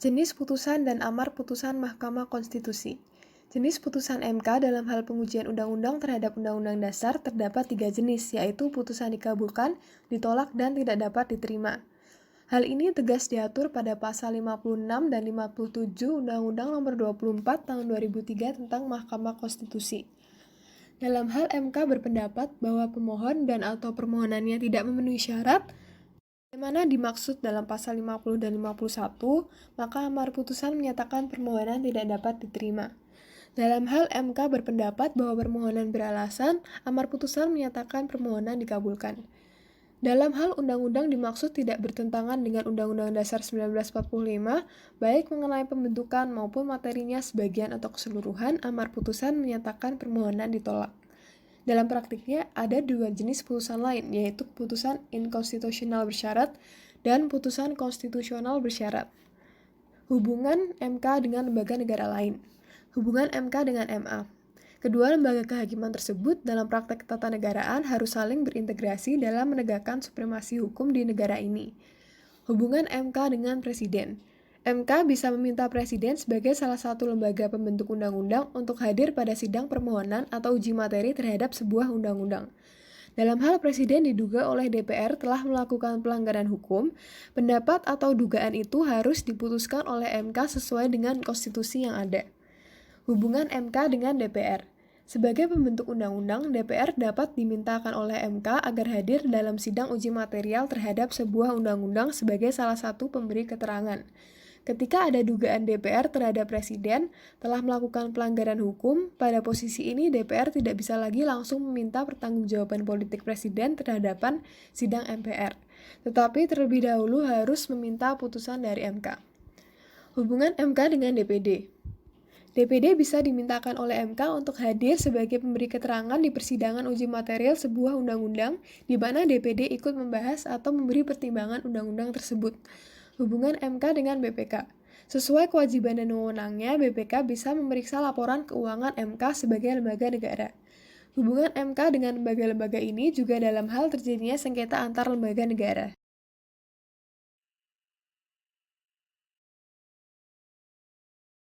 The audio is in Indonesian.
Jenis putusan dan amar putusan Mahkamah Konstitusi. Jenis putusan MK dalam hal pengujian undang-undang terhadap undang-undang dasar terdapat 3 jenis, yaitu putusan dikabulkan, ditolak, dan tidak dapat diterima. Hal ini tegas diatur pada pasal 56 dan 57 Undang-Undang Nomor 24 Tahun 2003 tentang Mahkamah Konstitusi. Dalam hal MK berpendapat bahwa pemohon dan atau permohonannya tidak memenuhi syarat, bagaimana dimaksud dalam pasal 50 dan 51, maka amar putusan menyatakan permohonan tidak dapat diterima. Dalam hal MK berpendapat bahwa permohonan beralasan, amar putusan menyatakan permohonan dikabulkan. Dalam hal undang-undang dimaksud tidak bertentangan dengan Undang-Undang Dasar 1945, baik mengenai pembentukan maupun materinya sebagian atau keseluruhan, amar putusan menyatakan permohonan ditolak. Dalam praktiknya, ada 2 jenis putusan lain, yaitu putusan inkonstitusional bersyarat dan putusan konstitusional bersyarat. Hubungan MK dengan lembaga negara lain. Hubungan MK dengan MA. Kedua lembaga kehakiman tersebut dalam praktek ketatanegaraan harus saling berintegrasi dalam menegakkan supremasi hukum di negara ini. Hubungan MK dengan Presiden. MK bisa meminta Presiden sebagai salah satu lembaga pembentuk undang-undang untuk hadir pada sidang permohonan atau uji materi terhadap sebuah undang-undang. Dalam hal Presiden diduga oleh DPR telah melakukan pelanggaran hukum, pendapat atau dugaan itu harus diputuskan oleh MK sesuai dengan konstitusi yang ada. Hubungan MK dengan DPR. Sebagai pembentuk undang-undang, DPR dapat dimintakan oleh MK agar hadir dalam sidang uji material terhadap sebuah undang-undang sebagai salah satu pemberi keterangan. Ketika ada dugaan DPR terhadap Presiden telah melakukan pelanggaran hukum, pada posisi ini DPR tidak bisa lagi langsung meminta pertanggungjawaban politik Presiden terhadapan sidang MPR, tetapi terlebih dahulu harus meminta putusan dari MK. Hubungan MK dengan DPD. DPD bisa dimintakan oleh MK untuk hadir sebagai pemberi keterangan di persidangan uji material sebuah undang-undang di mana DPD ikut membahas atau memberi pertimbangan undang-undang tersebut. Hubungan MK dengan BPK. Sesuai kewajiban dan wewenangnya, BPK bisa memeriksa laporan keuangan MK sebagai lembaga negara. Hubungan MK dengan lembaga-lembaga ini juga dalam hal terjadinya sengketa antar lembaga negara.